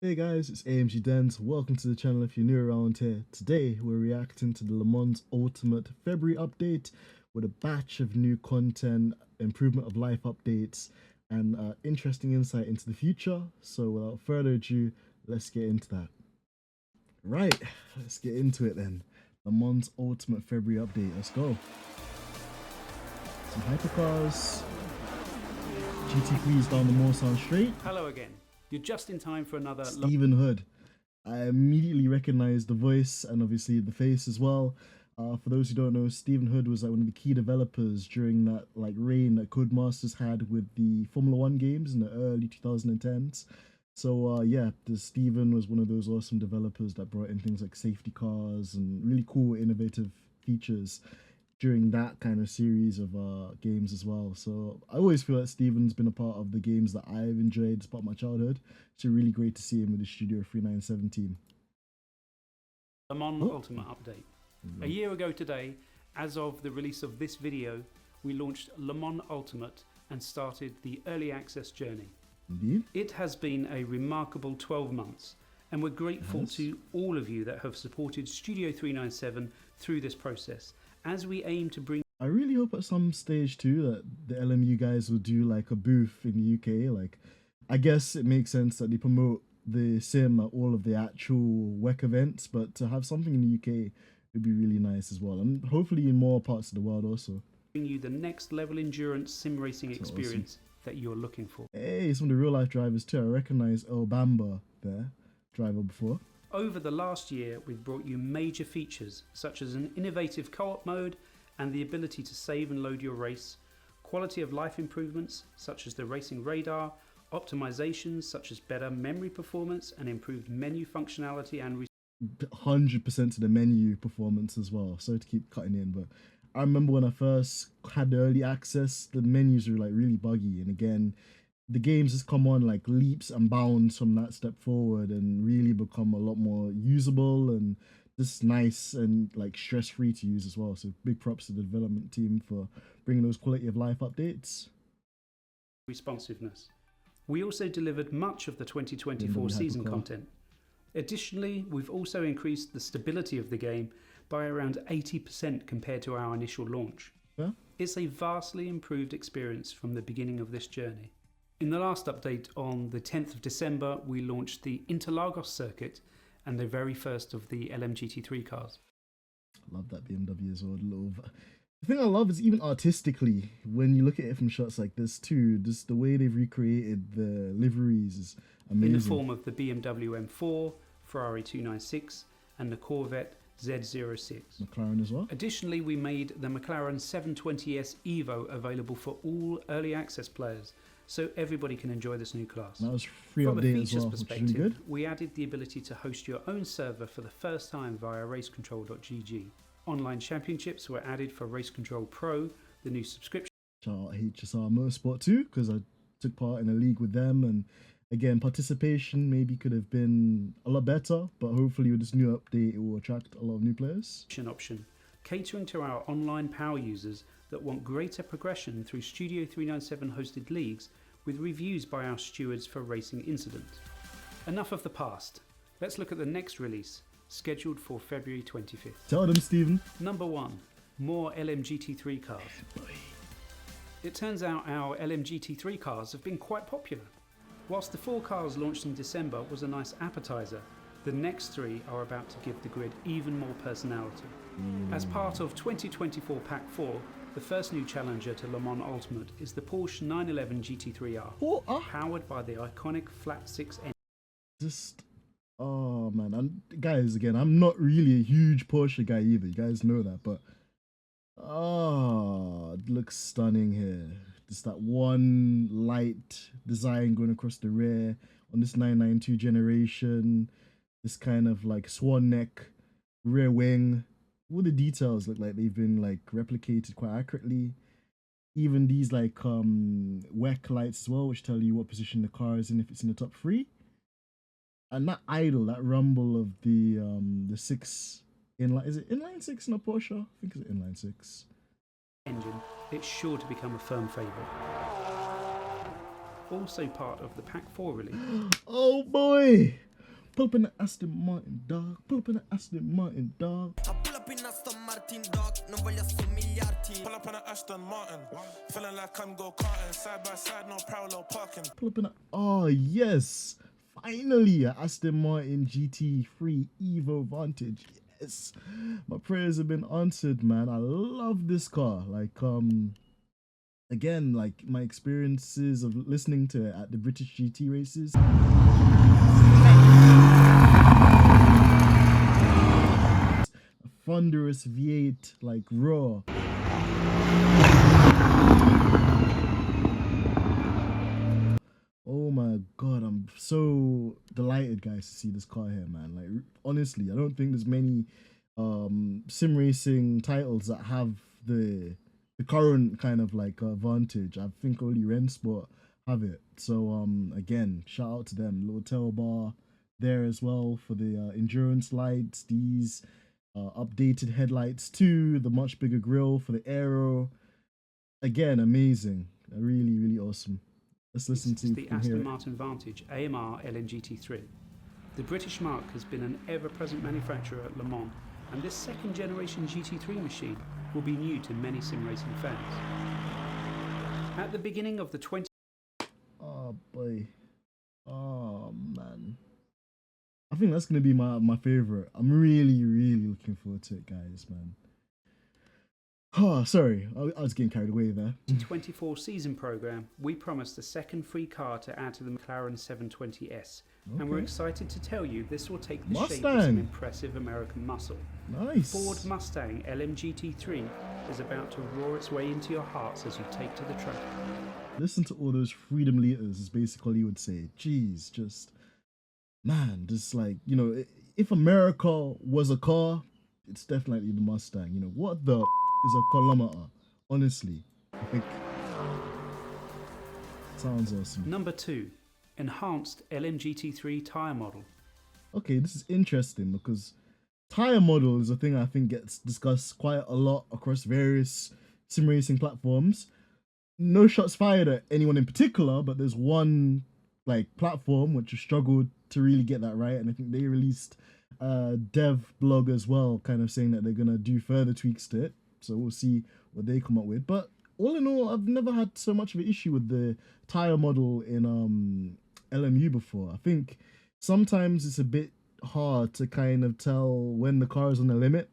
Hey guys, it's AMG Dens. Welcome to the channel if you're new around here. Today we're reacting to the Le Mans Ultimate February update with a batch of new content, improvement of life updates, and interesting insight into the future. So without further ado, let's get into that. Right, let's get into it then. Le Mans Ultimate February update. Let's go. Some hypercars. GT3's down the Moorsound Straight. Hello again. You're just in time for another Stephen Hood. I immediately recognized the voice and obviously the face as well. For those who don't know, Stephen Hood was one of the key developers during that reign that Codemasters had with the Formula One games in the early 2010s. So yeah, Stephen was one of those awesome developers that brought in things like safety cars and really cool, innovative features during that kind of series of games as well. So I always feel that Steven's been a part of the games that I've enjoyed as part of my childhood. So really great to see him with the Studio 397 team. Le Mans Ultimate update. A year ago today, as of the release of this video, we launched Le Mans Ultimate and started the early access journey. Indeed. It has been a remarkable 12 months, and we're grateful to all of you that have supported Studio 397 through this process, as we aim to bring... I really hope at some stage too that the LMU guys will do like a booth in the UK. Like, I guess it makes sense that they promote the sim at all of the actual WEC events, but to have something in the UK would be really nice as well, and hopefully in more parts of the world also. Bring you the next level endurance sim racing experience that you're looking for. Hey, some of the real life drivers too. I recognize El Bamba there, driver before. Over the last year, we've brought you major features such as an innovative co-op mode and the ability to save and load your race, quality of life improvements such as the racing radar, optimizations such as better memory performance and improved menu functionality and 100% to the menu performance as well. Sorry to keep cutting in, but I remember when I first had the early access, the menus were really buggy, and again, the games has come on leaps and bounds from that step forward and really become a lot more usable and just nice and stress-free to use as well. So big props to the development team for bringing those quality of life updates. Responsiveness. We also delivered much of the 2024 season content. Additionally, we've also increased the stability of the game by around 80% compared to our initial launch. Yeah. It's a vastly improved experience from the beginning of this journey. In the last update on the 10th of December, we launched the Interlagos circuit and the very first of the GT3 cars. I love that BMW as well. The thing I love is even artistically, when you look at it from shots like this too, just the way they've recreated the liveries is amazing. In the form of the BMW M4, Ferrari 296 and the Corvette Z06. McLaren as well. Additionally, we made the McLaren 720S Evo available for all early access players, so everybody can enjoy this new class. That was free From update a as features well, which is perspective, really good. we added the ability to host your own server for the first time via racecontrol.gg. Online championships were added for Race Control Pro, the new subscription. Shout out HSR Motorsport too, because I took part in a league with them, and again, participation maybe could have been a lot better, but hopefully with this new update it will attract a lot of new players. Option, catering to our online power users that want greater progression through Studio 397 hosted leagues with reviews by our stewards for racing incidents. Enough of the past. Let's look at the next release, scheduled for February 25th. Tell them, Stephen. Number 1. More LMGT3 cars. It turns out our LMGT3 cars have been quite popular. Whilst the 4 cars launched in December was a nice appetizer, the next 3 are about to give the grid even more personality. As part of 2024 Pack 4, the first new challenger to Le Mans Ultimate is the Porsche 911 GT3R, powered by the iconic flat 6 engine. Oh man, and guys, again, I'm not really a huge Porsche guy either, you guys know that, but it looks stunning here. Just that one light design going across the rear on this 992 generation, this kind of swan neck, rear wing. All the details look like they've been replicated quite accurately. Even these WEC lights as well, which tell you what position the car is in if it's in the top 3. And that idle, that rumble of the 6 inline, is it inline 6 in a Porsche? I think it's inline 6. Engine, it's sure to become a firm favourite. Also part of the Pack 4 release. Oh boy! Pull up in the Aston Martin, dog. Pull up in the Aston Martin, dog. I pull up in Aston Martin, dog. Non voglio somigliarti. Pull up in an Aston Martin, feeling like I'm go-karting. Side by side, no parallel parking. Pull up in a... Oh, yes. Finally, a Aston Martin GT3 Evo Vantage. Yes. My prayers have been answered, man. I love this car. Like, again, like my experiences of listening to it at the British GT races. A thunderous V8, like raw. Oh my god, I'm so delighted, guys, to see this car here, man. Like, honestly, I don't think there's many sim racing titles that have the current kind of like advantage. I think only Rensport have it. So again, shout out to them. Little tail bar there as well for the endurance lights. These updated headlights too. The much bigger grille for the aero. Again, amazing. Really awesome. Let's listen to the Aston Martin Vantage AMR LMGT3. The British marque has been an ever-present manufacturer at Le Mans, and this second-generation GT3 machine will be new to many sim racing fans. At the beginning of the 20... Oh boy. Oh man. I think that's going to be my favorite. I'm really looking forward to it, guys, man. Oh, sorry. I was getting carried away there. 24 season program, we promised a second free car to add to the McLaren 720S. Okay. And we're excited to tell you this will take the shape of some impressive American muscle. Nice. Ford Mustang LMGT3 is about to roar its way into your hearts as you take to the track. Listen to all those freedom liters, is basically you would say. Jeez, just, man, just like, you know, if America was a car, it's definitely the Mustang. You know, what the is a kilometer? Honestly, like, sounds awesome. Number 2, enhanced LMGT3 tyre model. Okay, this is interesting because tyre model is a thing I think gets discussed quite a lot across various sim racing platforms. No shots fired at anyone in particular, but there's one like platform which has struggled to really get that right, and I think they released a dev blog as well, kind of saying that they're gonna do further tweaks to it. So we'll see what they come up with. But all in all, I've never had so much of an issue with the tyre model in LMU before. I think sometimes it's a bit hard to kind of tell when the car is on the limit.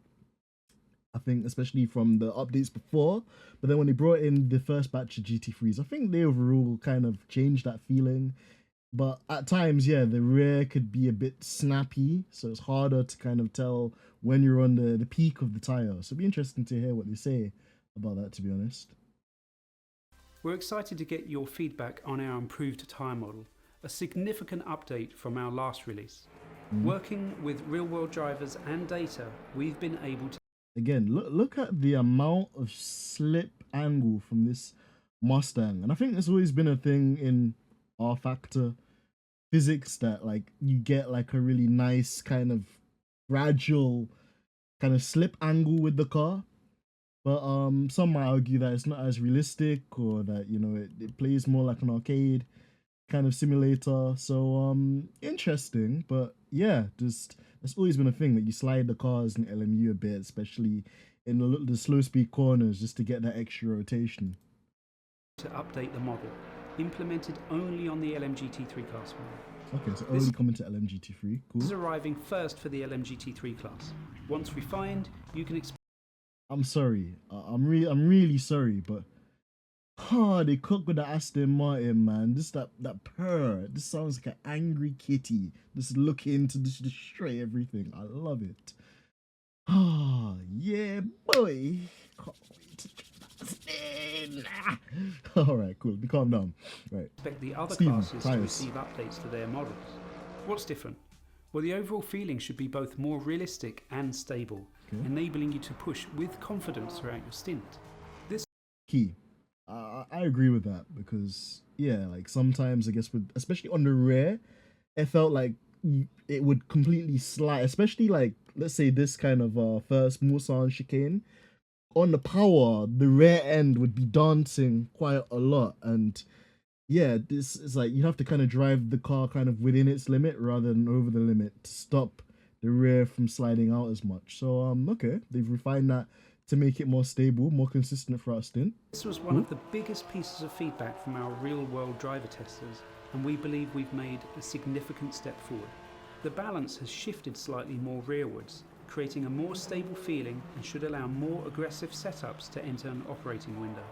I think especially from the updates before. But then when they brought in the first batch of GT3's, I think they overall kind of changed that feeling. But at times, yeah, the rear could be a bit snappy, so it's harder to kind of tell when you're on the peak of the tyre. So it'll be interesting to hear what they say about that, to be honest. We're excited to get your feedback on our improved tyre model, a significant update from our last release. Working with real-world drivers and data, we've been able to... Again, look at the amount of slip angle from this Mustang. And I think there's always been a thing in R-Factor physics that like you get like a really nice kind of gradual kind of slip angle with the car, but some might argue that it's not as realistic, or that, you know, it plays more like an arcade kind of simulator. So interesting. But yeah, just that's always been a thing, that you slide the cars in LMU a bit, especially in the slow speed corners, just to get that extra rotation. To update the model, implemented only on the LMGT3 class. Okay, so only coming to LMGT3. Cool. This is arriving first for the LMGT3 class. Once refined, you can expect... I'm sorry. I'm really sorry, but they cook with the Aston Martin, man. Just that purr. This sounds like an angry kitty just looking to just destroy everything. I love it. Yeah, boy. Can't wait to all right, cool. Be calm down. Right. Expect the other classes to receive updates to their models. What's different? Well, the overall feeling should be both more realistic and stable, enabling you to push with confidence throughout your stint. This key. I agree with that, because yeah, like sometimes I guess with, especially on the rear, it felt like it would completely slide, especially like let's say this kind of first Mulsanne chicane. On the power, the rear end would be dancing quite a lot, and yeah, this is like you have to kind of drive the car kind of within its limit rather than over the limit to stop the rear from sliding out as much. So okay, they've refined that to make it more stable, more consistent for us. Stint. This was one Cool. of the biggest pieces of feedback from our real-world driver testers, and we believe we've made a significant step forward. The balance has shifted slightly more rearwards, creating a more stable feeling and should allow more aggressive setups to enter an operating window.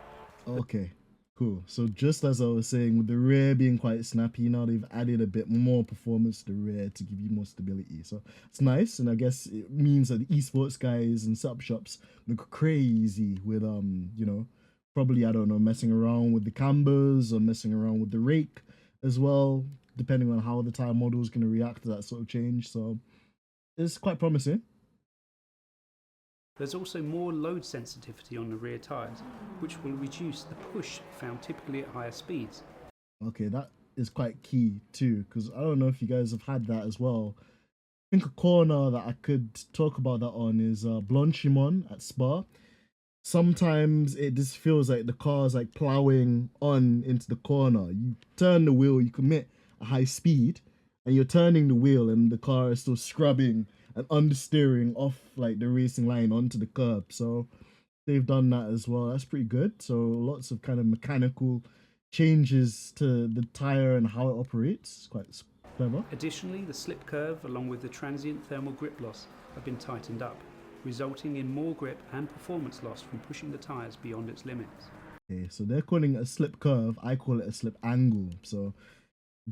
Okay, cool. So just as I was saying, with the rear being quite snappy, now they've added a bit more performance to the rear to give you more stability. So it's nice, and I guess it means that the esports guys and setup shops look crazy with you know, probably I don't know, messing around with the cambers or messing around with the rake as well, depending on how the tire model is going to react to that sort of change. So it's quite promising. There's also more load sensitivity on the rear tyres, which will reduce the push found typically at higher speeds. Okay, that is quite key too, because I don't know if you guys have had that as well. I think a corner that I could talk about that on is Blanchimon at Spa. Sometimes it just feels like the car's like plowing on into the corner. You turn the wheel, you commit a high speed, and you're turning the wheel, and the car is still scrubbing and understeering off like the racing line onto the curb. So they've done that as well. That's pretty good. So lots of kind of mechanical changes to the tire and how it operates. It's quite clever. Additionally, the slip curve along with the transient thermal grip loss have been tightened up, resulting in more grip and performance loss from pushing the tyres beyond its limits. Okay, so they're calling it a slip curve. I call it a slip angle. So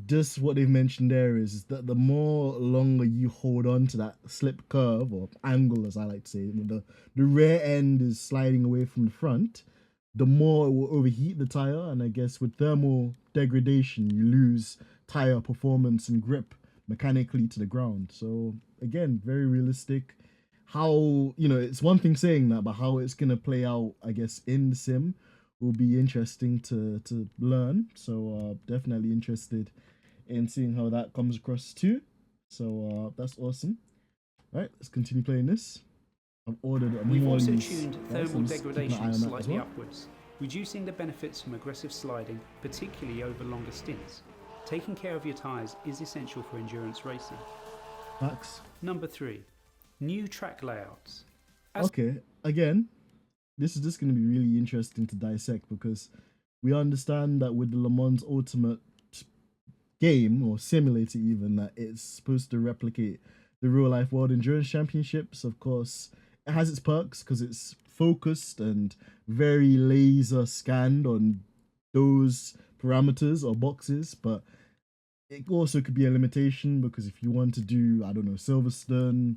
just what they've mentioned there is that the more longer you hold on to that slip curve or angle, as I like to say, when the rear end is sliding away from the front, the more it will overheat the tire. And I guess with thermal degradation, you lose tire performance and grip mechanically to the ground. So again, very realistic. How, you know, it's one thing saying that, but how it's gonna play out, I guess, in the sim will be interesting to learn. So definitely interested in seeing how that comes across too. So that's awesome. Right, let's continue playing this. I've ordered a We've more also of these, tuned guys, thermal so just keep an eye degradation on that as slightly well. upwards, reducing the benefits from aggressive sliding, particularly over longer stints. Taking care of your tyres is essential for endurance racing. Max. Number 3. New track layouts. Okay, again, this is just going to be really interesting to dissect because we understand that with the Le Mans Ultimate game or simulator, even that it's supposed to replicate the real life World Endurance Championships. Of course, it has its perks because it's focused and very laser scanned on those parameters or boxes, but it also could be a limitation because if you want to do, I don't know, Silverstone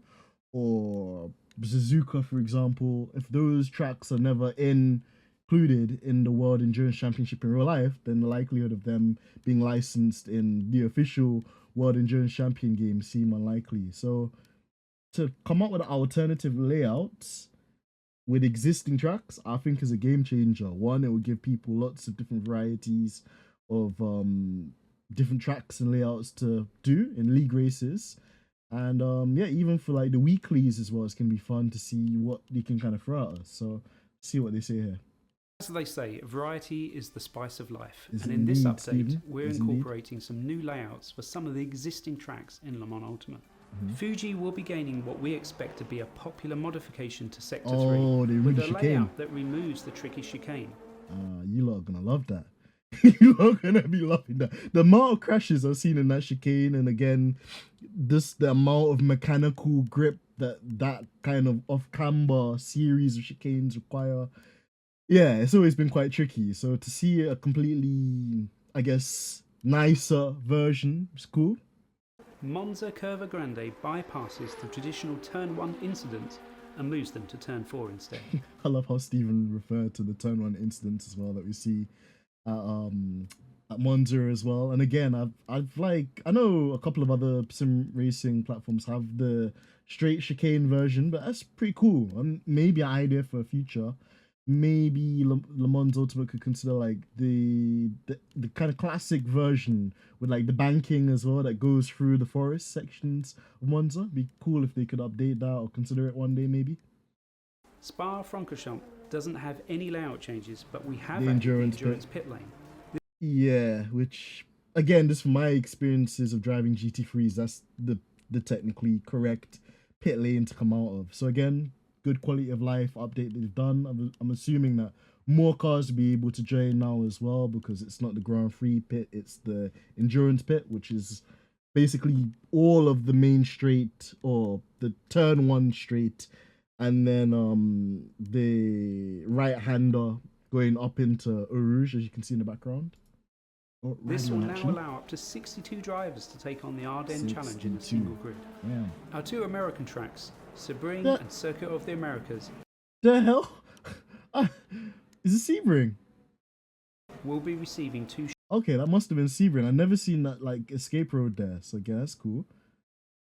or Suzuka, for example, if those tracks are never included in the World Endurance Championship in real life, then the likelihood of them being licensed in the official World Endurance Champion game seem unlikely. So to come up with alternative layouts with existing tracks, I think is a game changer. One, it will give people lots of different varieties of different tracks and layouts to do in league races. And yeah, even for like the weeklies as well, it's gonna be fun to see what they can kind of throw at us. So see what they say here. As they say, variety is the spice of life, Is and it in this indeed, update, Stephen? we're Is indeed. incorporating some new layouts for some of the existing tracks in Le Mans Ultimate. Fuji will be gaining what we expect to be a popular modification to Sector 3, Oh, they with really a chicane. layout that removes the tricky chicane. You lot are gonna love that. You lot are gonna be loving that. The amount of crashes I've seen in that chicane, and again, this the amount of mechanical grip that kind of off-camber series of chicanes require. Yeah, it's always been quite tricky. So to see a completely, I guess, nicer version is cool. Monza Curva Grande bypasses the traditional Turn 1 incidents and moves them to Turn 4 instead. I love how Stephen referred to the turn one incidents as well that we see at Monza as well. And again, I've like I know a couple of other sim racing platforms have the straight chicane version, but that's pretty cool. And maybe an idea for a future. Maybe Le Mans Ultimate could consider like the kind of classic version with like the banking as well that goes through the forest sections of Monza. Be cool if they could update that or consider it one day maybe. Spa-Francorchamps doesn't have any layout changes, but we have The added the endurance endurance pit lane. Yeah, which again, just from my experiences of driving GT3s, that's the technically correct pit lane to come out of. So again, good quality of life update they've done. I'm assuming that more cars will be able to join now as well because it's not the Grand Prix pit, it's the endurance pit, which is basically all of the main straight or the turn one straight, and then the right hander going up into Eau Rouge, as you can see in the background. Oh, This will Radion, now actually. allow up to 62 drivers to take on the Ardennes Challenge in a 62. single grid. Yeah. Our two American tracks, Sebring Yeah. and Circuit of the Americas, The hell? Is it Sebring? will be receiving two Okay, that must have been Sebring. I've never seen that like escape road there, so yeah, that's cool.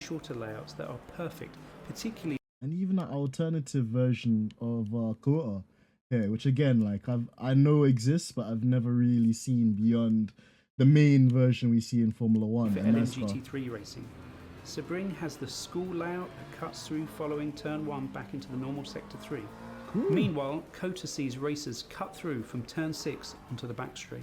shorter layouts that are perfect, particularly And even an alternative version of Kota here, which again, like I know exists, but I've never really seen beyond the main version we see in Formula One for and NASCAR. LMGT3 racing. Sebring has the school layout that cuts through following turn 1 back into the normal sector 3. Cool. Meanwhile, Kota sees racers cut through from turn 6 onto the back straight.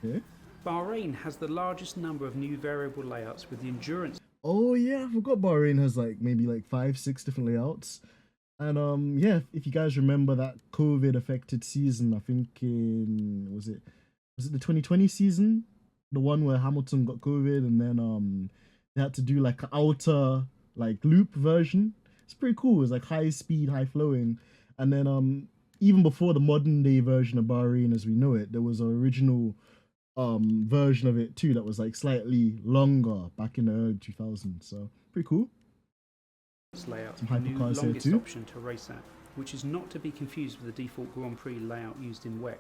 Okay. Bahrain has the largest number of new variable layouts with the endurance Oh yeah, I forgot Bahrain has like maybe like 5, 6 different layouts. And yeah, if you guys remember that COVID affected season, I think in was it the 2020 season? The one where Hamilton got COVID and then they had to do like an outer like loop version. It's pretty cool. It's like high speed, high flowing. And then even before the modern day version of Bahrain as we know it, there was an original version of it too that was like slightly longer back in the early 2000s. So pretty cool. layout, Some the new hypercars here longest too. option to race at, which is not to be confused with the default Grand Prix layout used in WEC.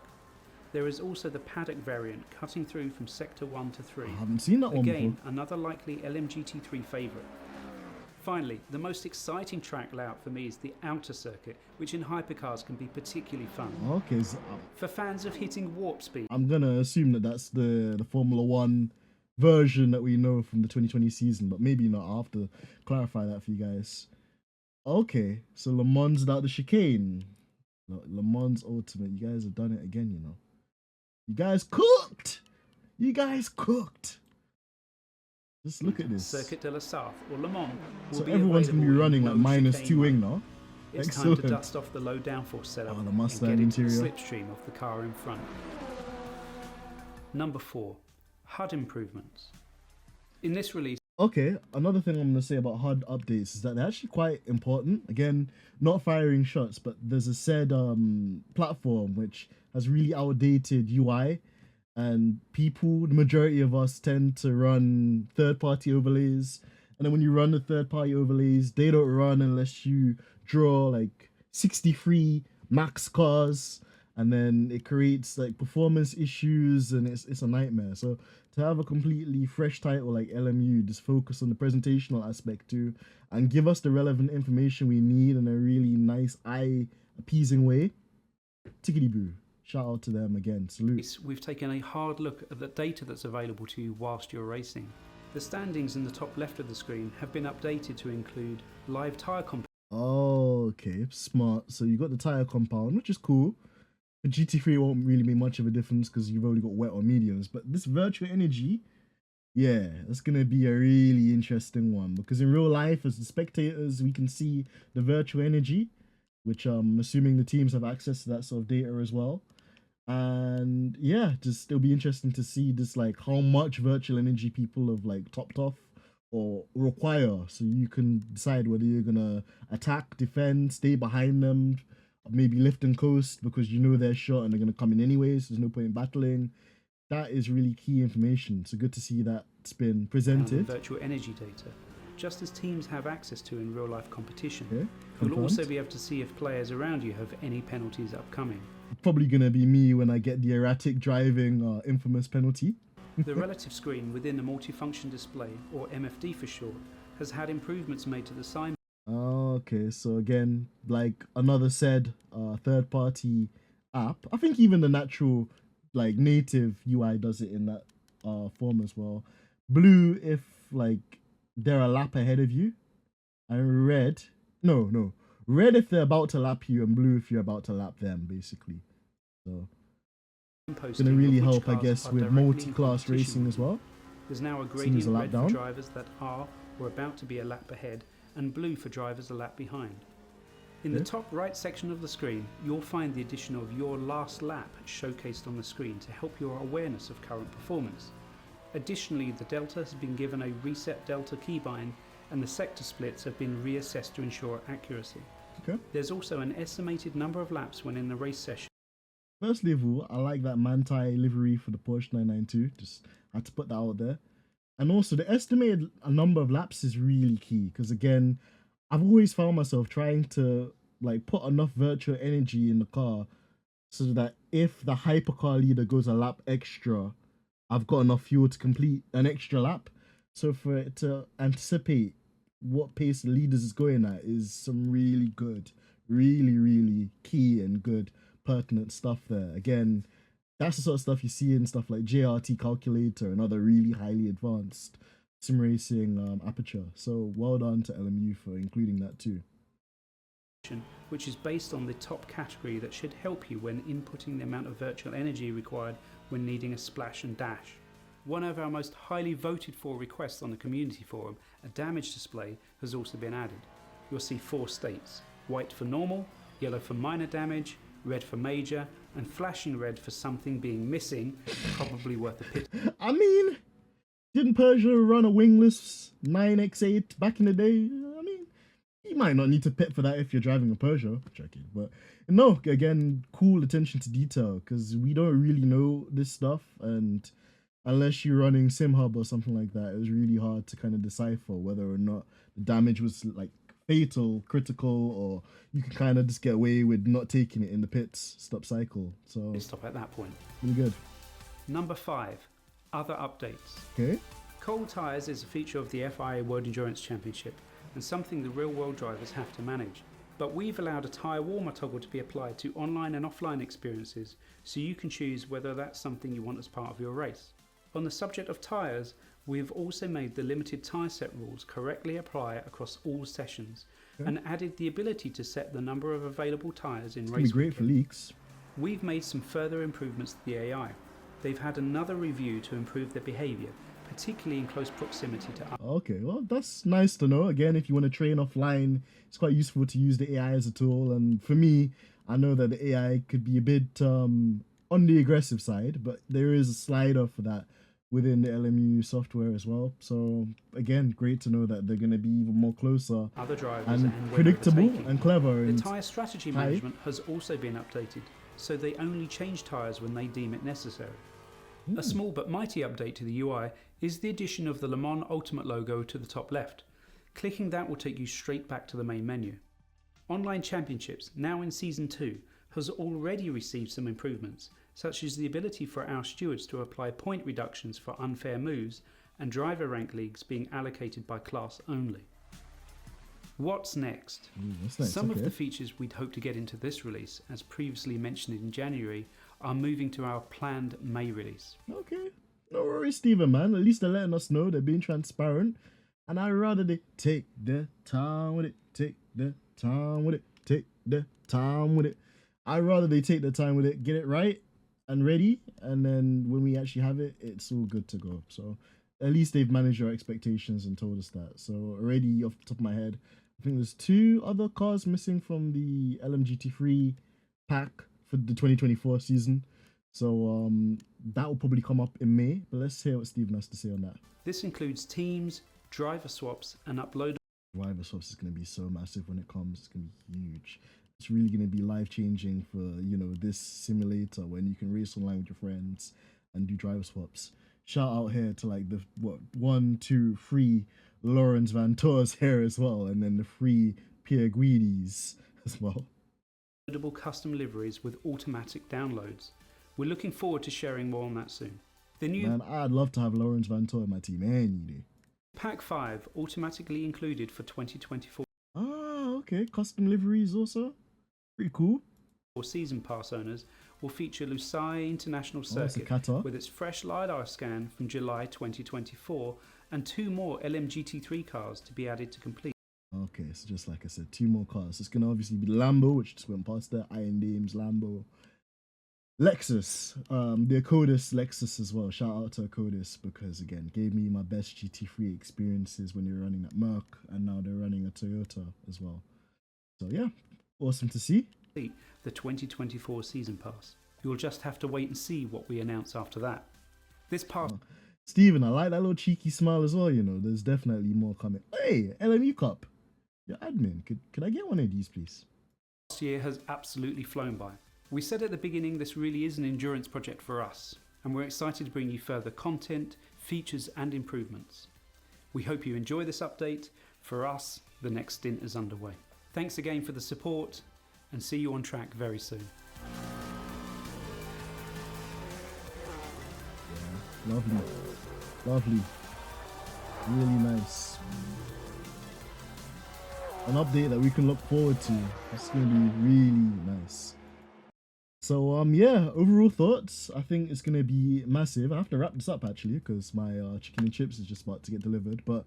There is also the paddock variant cutting through from sector 1 to 3. I haven't seen that one Again, before. another likely LMGT3 favourite. Finally, the most exciting track layout for me is the outer circuit, which in hypercars can be particularly fun. Okay, so For fans of hitting warp speed, I'm gonna assume that that's the Formula One version that we know from the 2020 season, but maybe not. I'll have to clarify that for you guys. Okay, so Le Mans without the chicane. Le Mans Ultimate. You guys have done it again, you know. You guys cooked. You guys cooked. Just look at this. Circuit de la Sarthe or Le Mans will So be everyone's gonna be available in running like no minus chicane 2 wing mode. now. It's Excellent. time to dust off the low downforce setup Oh, the and Mustang get into interior. the slipstream of the car in front. Number 4. HUD improvements. In this release, Okay, another thing I'm gonna say about HUD updates is that they're actually quite important. Again, not firing shots, but there's a said platform which has really outdated UI, and people, the majority of us, tend to run third-party overlays. And then when you run the third-party overlays, they don't run unless you draw like 63 max cars, and then it creates like performance issues, and it's a nightmare. So to have a completely fresh title like LMU, just focus on the presentational aspect too, and give us the relevant information we need in a really nice, eye appeasing way. Tickety boo. Shout out to them again. Salute. we've taken a hard look at the data that's available to you whilst you're racing. The standings in the top left of the screen have been updated to include live tyre compound. Oh, okay, smart. So you got the tire compound, which is cool. The GT3 won't really make much of a difference because you've only got wet or mediums. But this virtual energy, yeah, that's gonna be a really interesting one because in real life, as the spectators, we can see the virtual energy, which I'm assuming the teams have access to that sort of data as well. And yeah, just it'll be interesting to see just like how much virtual energy people have like topped off or require, so you can decide whether you're gonna attack, defend, stay behind them, maybe lift and coast because you know they're short and they're gonna come in anyways. There's no point in battling. That is really key information. So good to see that's been And presented. virtual energy data, just as teams have access to in real life competition. Okay, You'll confirmed. also be able to see if players around you have any penalties upcoming. Probably gonna be me when I get the erratic driving infamous penalty. The relative screen within the multifunction display, or MFD for short, has had improvements made to the sign Okay, so again, like another said third party app. I think even the natural like native UI does it in that form as well. Blue if like they're a lap ahead of you, and red if they're about to lap you, and blue if you're about to lap them, basically. So Gonna really help, I guess, with multi-class racing as well. There's now a Seems gradient a lap red down. for drivers that are or about to be a lap ahead, and blue for drivers a lap behind. In the top right section of the screen, you'll find the addition of your last lap showcased on the screen to help your awareness of current performance. Additionally, the delta has been given a reset delta keybind, and the sector splits have been reassessed to ensure accuracy. Okay. There's also an estimated number of laps when in the race session. Firstly of all, I like that Manti livery for the Porsche 992. Just had to put that out there. And also, the estimated number of laps is really key because, again, I've always found myself trying to like put enough virtual energy in the car so that if the hypercar leader goes a lap extra, I've got enough fuel to complete an extra lap. So for it to anticipate what pace the leaders is going at is some really good, really key and good pertinent stuff there. Again, that's the sort of stuff you see in stuff like JRT Calculator and other really highly advanced sim racing aperture. So well done to LMU for including that too. Which is based on the top category that should help you when inputting the amount of virtual energy required when needing a splash and dash. One of our most highly voted for requests on the community forum, a damage display, has also been added. You'll see 4 states: white for normal, yellow for minor damage, red for major, and flashing red for something being missing, probably worth a pit. I mean, didn't Peugeot run a wingless 9X8 back in the day? I mean, you might not need to pit for that if you're driving a Peugeot. Checking, but no, again, cool attention to detail because we don't really know this stuff, and unless you're running SimHub or something like that, it was really hard to kind of decipher whether or not the damage was like fatal, critical, or you can kind of just get away with not taking it in the pits stop cycle. So Stop at that point. really good. Number 5, other updates. Okay. Cold tyres is a feature of the FIA World Endurance Championship and something the real-world drivers have to manage. But we've allowed a tyre warmer toggle to be applied to online and offline experiences, so you can choose whether that's something you want as part of your race. On the subject of tyres, we've also made the limited tyre set rules correctly apply across all sessions and added the ability to set the number of available tyres in It's race gonna be great for weekend. leaks. We've made some further improvements to the AI. They've had another review to improve their behaviour, particularly in close proximity to us. Okay, well, that's nice to know. Again, if you want to train offline, it's quite useful to use the AI as a tool. And for me, I know that the AI could be a bit on the aggressive side, but there is a slider for that within the LMU software as well. So again, great to know that they're going to be even more closer Other drivers and when predictable overtaking. and clever. The And tyre strategy Hi. management has also been updated, so they only change tyres when they deem it necessary. A small but mighty update to the UI is the addition of the Le Mans Ultimate logo to the top left. Clicking that will take you straight back to the main menu. Online Championships, now in Season 2, has already received some improvements, such as the ability for our stewards to apply point reductions for unfair moves and driver rank leagues being allocated by class only. What's next? what's next? Some of Okay. the features we'd hope to get into this release, as previously mentioned in January, are moving to our planned May release. Okay. No worries, Steven, man. At least they're letting us know, they're being transparent. And I'd rather they take their time with it, take their time with it, take their time with it. I'd rather they take their time with it, get it right and ready. And then when we actually have it, it's all good to go. So at least they've managed our expectations and told us that. So already off the top of my head, I think there's 2 other cars missing from the LMGT3 pack for the 2024 season. So that will probably come up in May, but let's hear what Steven has to say on that. This includes teams, driver swaps, and upload. Driver swaps is going to be so massive when it comes. It's going to be huge. It's really going to be life changing for, you know, this simulator when you can race online with your friends and do driver swaps. Shout out here to like the 1, 2, 3 Lawrence Van Tours here as well, and then the 3 Pierre Guidis as well. Downloadable custom liveries with automatic downloads. We're looking forward to sharing more on that soon. The new Man, I'd love to have Lawrence Van Tour in my team. Man, you do. Pack 5 automatically included for 2024 Ah, okay. Custom liveries also. Pretty cool. season pass owners will feature Lusail International Oh, it's a Circuit Qatar. with its fresh LiDAR scan from July 2024 and 2 more LMGT3 cars to be added to complete. Okay, so just like I said, 2 more cars. It's going to obviously be Lambo, which just went past there. Iron Dames, Lambo. Lexus, the Akodis Lexus as well. Shout out to Akodis because again gave me my best GT3 experiences when they were running at Merc, and now they're running a Toyota as well. So yeah, awesome to see. The 2024 season pass. You'll just have to wait and see what we announce after that. This pass. Steven, I like that little cheeky smile as well. You know, there's definitely more coming. Hey, LMU Cup, your admin, could I get one of these, please? Last year has absolutely flown by. We said at the beginning this really is an endurance project for us, and we're excited to bring you further content, features and improvements. We hope you enjoy this update. For us, the next stint is underway. Thanks again for the support, and see you on track very soon. Yeah, lovely, lovely, really nice. An update that we can look forward to. It's gonna be really nice. So yeah, overall thoughts. I think it's gonna be massive. I have to wrap this up actually because my chicken and chips is just about to get delivered. But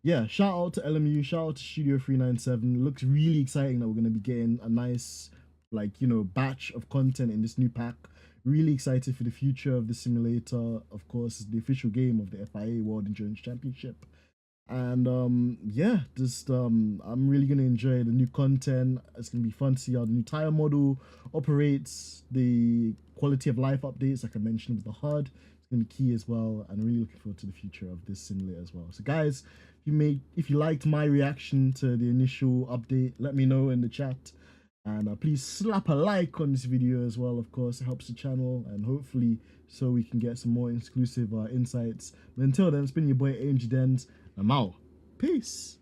yeah, shout out to LMU, shout out to Studio 397. It looks really exciting that we're gonna be getting a nice, like, you know, batch of content in this new pack. Really excited for the future of the simulator. Of course, it's the official game of the FIA World Endurance Championship. And yeah, just I'm really gonna enjoy the new content. It's gonna be fun to see how the new tire model operates, the quality of life updates like I mentioned with the HUD. It's gonna be key as well, and really looking forward to the future of this simulator as well. So guys, if you liked my reaction to the initial update, let me know in the chat, and please slap a like on this video as well. Of course, it helps the channel, and hopefully so we can get some more exclusive insights. But until then, it's been your boy Angel Dens. I'm out. Peace.